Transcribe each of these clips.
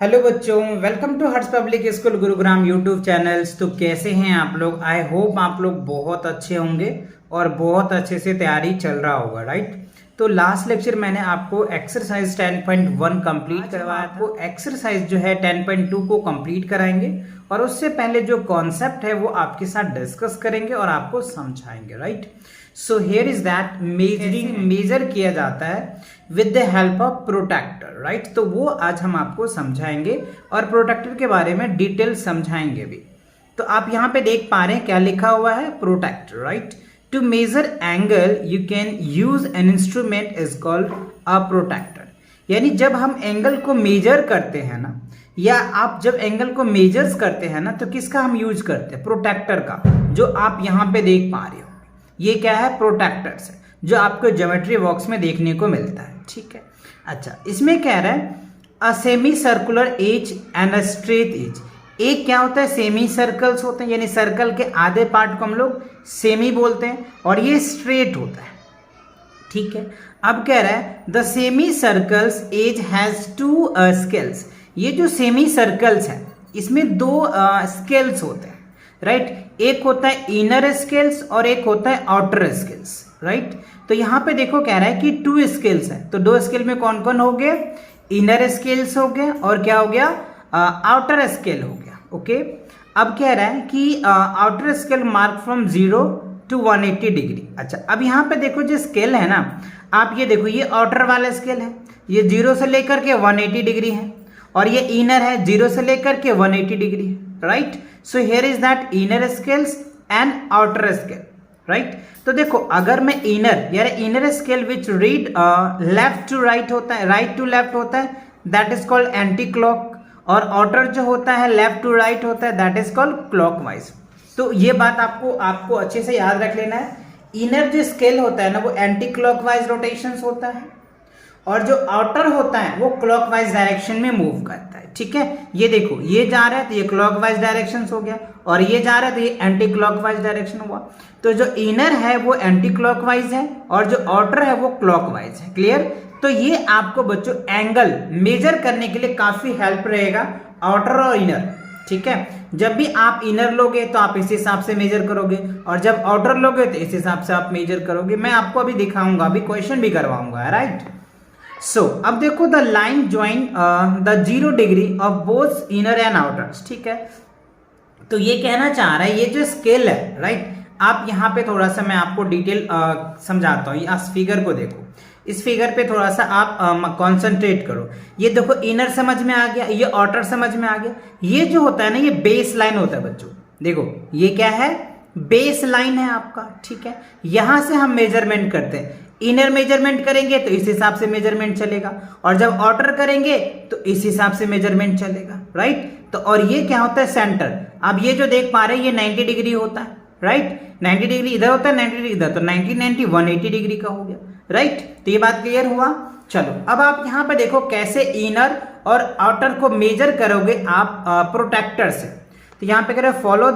Hello बच्चों, welcome to Harsh public school Gurugram YouTube channels. तो कैसे हैं आप लोग? आई होप आप लोग बहुत अच्छे होंगे और बहुत अच्छे से तैयारी चल रहा होगा, राइट। तो लास्ट लेक्चर मैंने आपको एक्सरसाइज 10.1 कंप्लीट करवाया था। आपको एक्सरसाइज जो है 10.2 को कंप्लीट कराएंगे और उससे पहले जो कॉन्सेप्ट है वो आपके साथ डिस्कस करेंगे और आपको समझाएंगे, right. So here is that measuring measure किया जाता है with the help of protractor, right. तो वो आज हम आपको समझाएंगे और प्रोटेक्टर के बारे में डिटेल समझाएंगे भी। तो आप यहाँ पे देख पा रहे हैं क्या लिखा हुआ है, protractor, right. To measure angle you can use an instrument is called a protractor. यानी जब हम एंगल को मेजर करते हैं ना, या आप जब एंगल को मेजर्स करते हैं ना, तो किसका हम यूज करते हैं? प्रोटेक्टर का, जो आप यहाँ पे देख पा रहे हो। ये क्या है? प्रोटेक्टर है, जो आपको ज्योमेट्री बॉक्स में देखने को मिलता है, ठीक है। अच्छा, इसमें कह रहा है a semi circular edge and a straight edge. एक क्या होता है? सेमी सर्कल्स होते हैं, यानी सर्कल के आधे पार्ट को हम लोग सेमी बोलते हैं, और ये स्ट्रेट होता है, ठीक है। अब कह रहा है the semi circles edge has two scales. ये जो सेमी सर्कल्स है इसमें दो स्केल्स होते हैं, राइट। एक होता है इनर स्केल्स और एक होता है आउटर स्केल्स, राइट। तो यहाँ पे देखो कह रहा है कि 2 स्केल्स है, तो 2 स्केल में कौन कौन हो गए? इनर स्केल्स हो गए और क्या हो गया? आउटर स्केल हो गया, ओके। अब कह रहा है कि outer scale mark from 0 to 180 degree. अच्छा, अब यहाँ पे देखो जो स्केल है ना, आप ये देखो, ये आउटर वाला स्केल है, ये 0 से लेकर के 180 डिग्री है, और ये इनर है 0 से लेकर के 180 डिग्री है, right. So here is that inner scales and outer scale, right. तो देखो, अगर मैं inner scale which read left to right होता है, राइट टू लेफ्ट होता है, that is called anti clock, और आउटर जो होता है लेफ्ट टू राइट होता है, दैट इज कॉल्ड क्लॉकवाइज। तो ये बात आपको अच्छे से याद रख लेना है। इनर जो स्केल होता है ना, वो एंटी क्लॉकवाइज रोटेशंस होता है, और जो आउटर होता है वो क्लॉकवाइज डायरेक्शन में मूव करता है, ठीक है। ये देखो, ये जा रहा है तो ये क्लॉकवाइज डायरेक्शन हो गया, और ये जा रहा है तो ये एंटी क्लॉकवाइज डायरेक्शन हुआ। तो जो इनर है वो एंटी क्लॉकवाइज है और जो आउटर है वो क्लॉकवाइज है, क्लियर। तो ये आपको बच्चों एंगल मेजर करने के लिए काफी हेल्प रहेगा, आउटर और इनर, ठीक है। जब भी आप इनर लोगे तो आप इस हिसाब से मेजर करोगे, और जब आउटर लोगे तो इस हिसाब से आप मेजर करोगे। मैं आपको अभी दिखाऊंगा, अभी क्वेश्चन भी करवाऊंगा, राइट। सो अब देखो, the line join the 0 degree of both inner and outers, ठीक है। तो ये कहना चाह रहा है, ये जो स्केल है, राइट, आप यहाँ पे थोड़ा सा मैं आपको डिटेल समझाता हूँ। इस फिगर को देखो, इस फिगर पे थोड़ा सा आप कंसंट्रेट करो। ये देखो, इनर समझ में आ गया, ये आउटर समझ में आ गया। ये जो होता है ना, ये बेस लाइन होता है बच्चों। देखो, ये क्या है? बेस लाइन है आपका, ठीक है। यहां से हम मेजरमेंट करते हैं। इनर मेजरमेंट करेंगे तो इस हिसाब से मेजरमेंट चलेगा, और जब आउटर करेंगे तो इस हिसाब से मेजरमेंट चलेगा, राइट। तो और ये क्या होता है? सेंटर। अब ये जो देख पा रहे हैं, ये 90 डिग्री होता है, राइट। 90 डिग्री इधर होता है, 90 डिग्री इधर, तो 90 180 डिग्री का हो गया, राइट। तो ये बात क्लियर हुआ। चलो, अब आप यहाँ पे देखो कैसे इनर और आउटर को मेजर करोगे आप प्रोटेक्टर से। तो यहाँ पे कह रहे हैं follow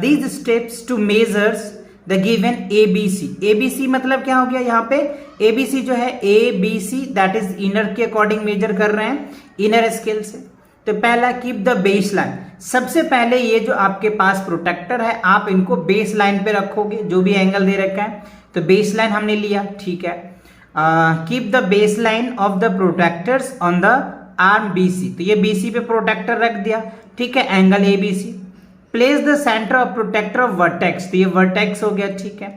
these steps to measures the given ABC। ABC मतलब क्या हो गया? यहाँ पे ABC जो है, ABC दैट इज इनर के अकॉर्डिंग मेजर कर रहे हैं, इनर स्केल से। तो पहला, कीप द बेस लाइन। सबसे पहले ये जो आपके पास प्रोटेक्टर है, आप इनको बेस लाइन पे रखोगे, जो भी एंगल दे रखा है। तो बेस लाइन हमने लिया, ठीक है। Keep the base line of the protectors on the arm BC। तो ये BC पे प्रोटेक्टर रख दिया, ठीक है, angle ABC। Place the centre of protractor of vertex. तो ये वर्टेक्स हो गया, ठीक है।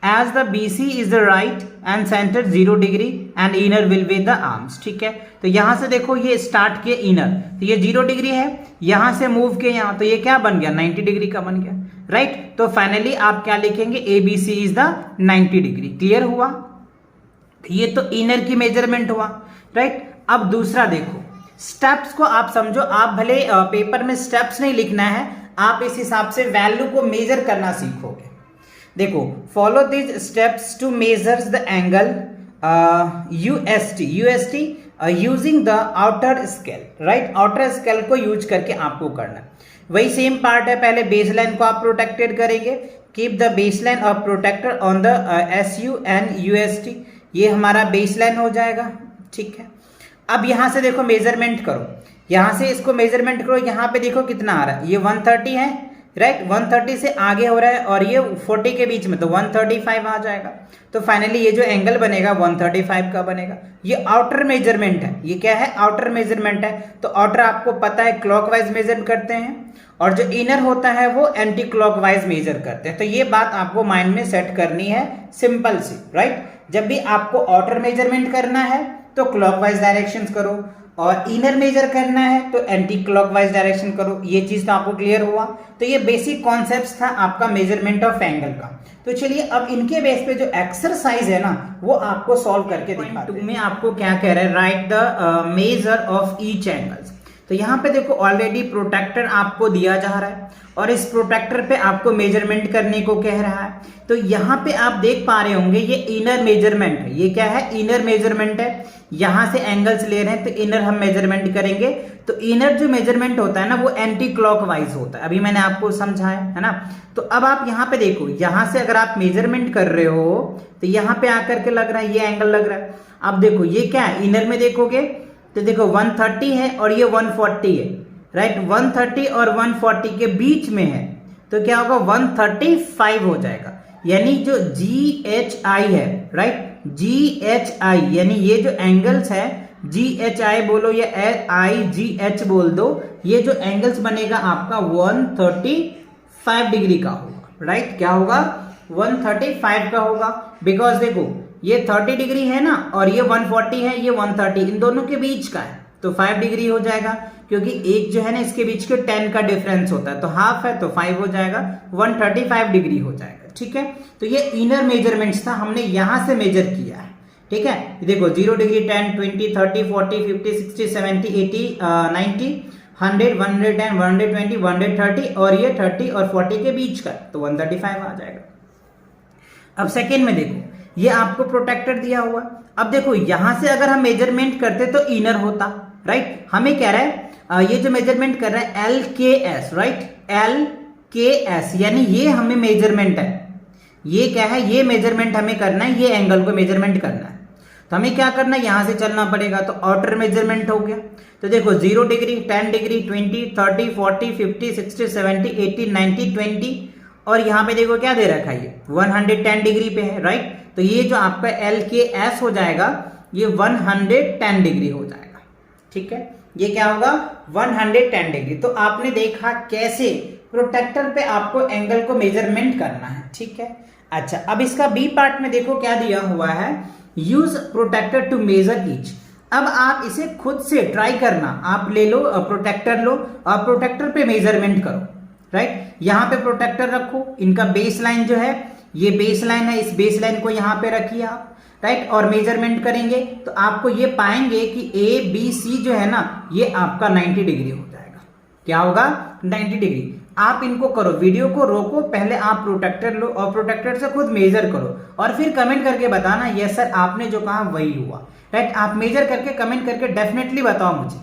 As the BC is the right and centre 0 degree and inner will be the arms, ठीक है। तो यहां से देखो, ये स्टार्ट किए इनर, तो ये 0 डिग्री है, यहां से मूव किए यहां, तो ये क्या बन गया? 90 डिग्री का बन गया, राइट। तो फाइनली आप क्या लिखेंगे? ABC is the 90 degree. Clear हुआ? ये तो इनर की मेजरमेंट हुआ, राइट। अब दूसरा देखो, स्टेप्स को आप समझो। आप भले पेपर में स्टेप्स नहीं लिखना है, आप इस हिसाब से वैल्यू को मेजर करना सीखोगे। देखो, follow this steps to measure the angle UST using the outer scale, right. Outer scale को यूज करके आपको करना, वही सेम पार्ट है। पहले बेस लाइन को आप प्रोटेक्टेड करेंगे। Keep the base line of protractor on the SU and UST। ये हमारा बेस लाइन हो जाएगा, ठीक है। अब यहां से देखो, मेजरमेंट करो। यहां से इसको मेजरमेंट करो, यहाँ पे देखो कितना आ रहा है, ये 130 है राइट, 130 से आगे हो रहा है और ये 40 के बीच में, तो 135 आ जाएगा। तो फाइनली ये जो एंगल बनेगा 135 का बनेगा। ये आउटर मेजरमेंट है, ये क्या है, आउटर मेजरमेंट है। तो आउटर आपको पता है क्लॉकवाइज मेजर करते हैं और जो इनर होता है वो एंटी क्लॉकवाइज मेजर करते हैं। तो ये बात आपको माइंड में सेट करनी है, सिंपल सी राइट। जब भी आपको आउटर मेजरमेंट करना है तो क्लॉकवाइज डायरेक्शन करो और इनर मेजर करना है तो एंटी क्लॉकवाइज डायरेक्शन करो। ये चीज तो आपको क्लियर हुआ। तो ये बेसिक कॉन्सेप्ट था आपका मेजरमेंट ऑफ एंगल का। तो चलिए अब इनके बेस पे जो एक्सरसाइज है ना वो आपको सॉल्व करके दिखाते हैं। में आपको क्या कह रहा है, right the measure of each angles. तो यहाँ पे देखो ऑलरेडी प्रोटेक्टर आपको दिया जा रहा है और इस प्रोटेक्टर पे आपको मेजरमेंट करने को कह रहा है। तो यहाँ पे आप देख पा रहे होंगे ये इनर मेजरमेंट है, ये क्या है, इनर मेजरमेंट है। यहां से एंगल्स ले रहे हैं तो इनर हम मेजरमेंट करेंगे। तो इनर जो मेजरमेंट होता है ना वो एंटी क्लॉकवाइज होता है, अभी मैंने आपको समझाया है ना। तो अब आप यहाँ पे देखो, यहां से अगर आप मेजरमेंट कर रहे हो तो यहाँ पे आकर के लग रहा है ये एंगल लग रहा है। अब देखो ये क्या है, इनर में देखोगे तो देखो 130 है और ये 140 है राइट, 130 और 140 के बीच में है तो क्या होगा 135 हो जाएगा। यानी जो GHI है राइट, GHI यानी ये जो एंगल्स है GHI बोलो या IGH बोल दो, ये जो एंगल्स बनेगा आपका 135 डिग्री का होगा राइट। क्या होगा, 135 का होगा। बिकॉज देखो ये 30 डिग्री है ना और ये 140 है, ये 130 इन दोनों के बीच का है तो 5 डिग्री हो जाएगा, क्योंकि एक जो है ना इसके बीच के 10 का डिफरेंस होता है तो हाफ है तो 5 हो जाएगा, 135 डिग्री हो जाएगा। ठीक है, तो ये इनर मेजरमेंट्स था, हमने यहां से मेजर किया है। ठीक है, देखो 0 डिग्री, 10, 20, 30, 40, 50, 60, 70, 80, 90, 100, 110, 120, 130 और ये 30 और 40 के बीच का तो 135 आ जाएगा। अब सेकेंड में देखो ये आपको प्रोटेक्टर दिया हुआ। अब देखो यहां से अगर हम मेजरमेंट करते तो इनर होता राइट। हमें कह रहा है ये जो मेजरमेंट कर रहा है LKS राइट, LKS यानी ये हमें मेजरमेंट है, ये क्या है, ये मेजरमेंट हमें करना है, ये एंगल को मेजरमेंट करना है। तो हमें क्या करना है, यहां से चलना पड़ेगा। तो आउटर मेजरमेंट हो गया। तो देखो 0 डिग्री, 10 डिग्री, 20, 30, 40, 50, 60, 70, 80, 90, 20 और यहाँ पे देखो क्या दे रखा है, ये 110 डिग्री पे है राइट। तो ये जो आपका LKS हो जाएगा ये 110 डिग्री हो जाएगा। ठीक है, ये क्या होगा 110 डिग्री। तो आपने देखा कैसे प्रोटेक्टर पे आपको एंगल को मेजरमेंट करना है। ठीक है, अच्छा अब इसका बी पार्ट में देखो क्या दिया हुआ है, use protractor to measure each. अब आप इसे खुद से ट्राई करना, आप ले लो प्रोटेक्टर लो और प्रोटेक्टर पे मेजरमेंट करो राइट। यहां पे प्रोटेक्टर रखो, इनका बेस लाइन जो है ये बेस लाइन है, इस बेस लाइन को यहां पे रखिए आप राइट और मेजरमेंट करेंगे तो आपको ये पाएंगे कि ABC जो है ना ये आपका 90 डिग्री हो जाएगा। क्या होगा 90 डिग्री। आप इनको करो, वीडियो को रोको, पहले आप प्रोटेक्टर लो और प्रोटेक्टर से खुद मेजर करो और फिर कमेंट करके बताना यस सर आपने जो कहा वही हुआ राइट। आप मेजर करके कमेंट करके डेफिनेटली बताओ मुझे,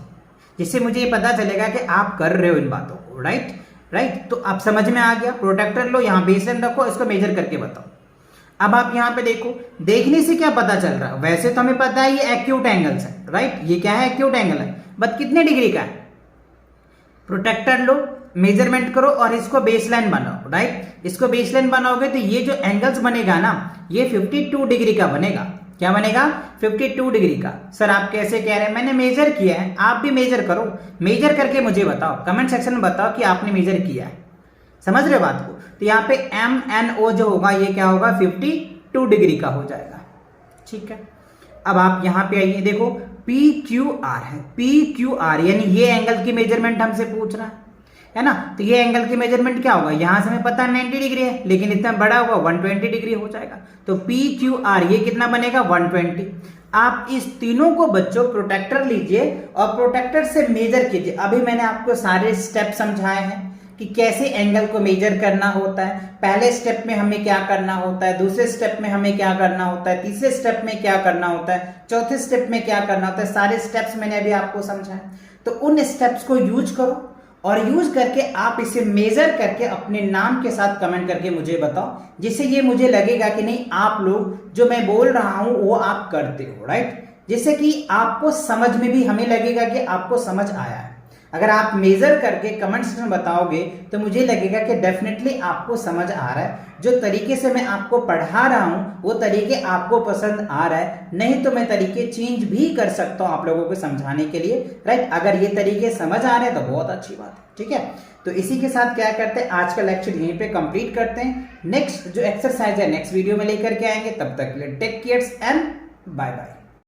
जिससे मुझे ये पता चलेगा कि आप कर रहे हो इन बातों को राइट। तो आप समझ में आ गया, प्रोटेक्टर लो, यहाँ बेसलाइन रखो, इसको मेजर करके बताओ। अब आप यहाँ पे देखो, देखने से क्या पता चल रहा है, वैसे तो हमें पता है ये एक्यूट एंगल्स है राइट, ये क्या है एक्यूट एंगल है, बट कितने डिग्री का है। प्रोटेक्टर लो, मेजरमेंट करो और इसको बेसलाइन बनाओ राइट। इसको बेसलाइन बनाओगे तो ये जो एंगल्स बनेगा ना ये 52 डिग्री का बनेगा। क्या बनेगा 52 डिग्री का। सर आप कैसे कह रहे हैं, मैंने मेजर किया है, आप भी मेजर करो, मेजर करके मुझे बताओ, कमेंट सेक्शन में बताओ कि आपने मेजर किया है। समझ रहे हो बात को। तो यहाँ पे MNO जो होगा ये क्या होगा 52 डिग्री का हो जाएगा। ठीक है, अब आप यहाँ पे आइए, देखो PQR है, PQR यानी ये एंगल की मेजरमेंट हमसे पूछ रहा है ना। तो ये एंगल की मेजरमेंट क्या होगा, यहां से हमें पता है 90 डिग्री है लेकिन इतना बड़ा होगा 120 डिग्री हो जाएगा। तो PQR ये कितना बनेगा 120। आप इस तीनों को बच्चों प्रोटेक्टर लीजिए और प्रोटेक्टर से मेजर कीजिए। अभी मैंने आपको सारे स्टेप समझाए हैं कि कैसे एंगल को मेजर करना होता है। पहले स्टेप में हमें क्या करना होता है, दूसरे स्टेप में हमें क्या करना होता है, तीसरे स्टेप में क्या करना होता है, चौथे स्टेप में क्या करना होता है। सारे स्टेप्स मैंने अभी आपको समझाए। तो उन स्टेप्स को यूज करो और यूज करके आप इसे मेजर करके अपने नाम के साथ कमेंट करके मुझे बताओ, जिससे ये मुझे लगेगा कि नहीं आप लोग जो मैं बोल रहा हूं वो आप करते हो राइट। जिससे कि आपको समझ में भी हमें लगेगा कि आपको समझ आया है। अगर आप मेजर करके कमेंट्स में बताओगे तो मुझे लगेगा कि डेफिनेटली आपको समझ आ रहा है, जो तरीके से मैं आपको पढ़ा रहा हूं वो तरीके आपको पसंद आ रहा है। नहीं तो मैं तरीके चेंज भी कर सकता हूं आप लोगों को समझाने के लिए, राइट। अगर ये तरीके समझ आ रहे हैं तो बहुत अच्छी बात है, ठीक है। तो इसी के साथ क्या करते हैं, आज का लेक्चर यहीं पे कंप्लीट करते हैं। नेक्स्ट जो एक्सरसाइज है नेक्स्ट वीडियो में लेकर के आएंगे। तब तक के लिए take cares and bye bye.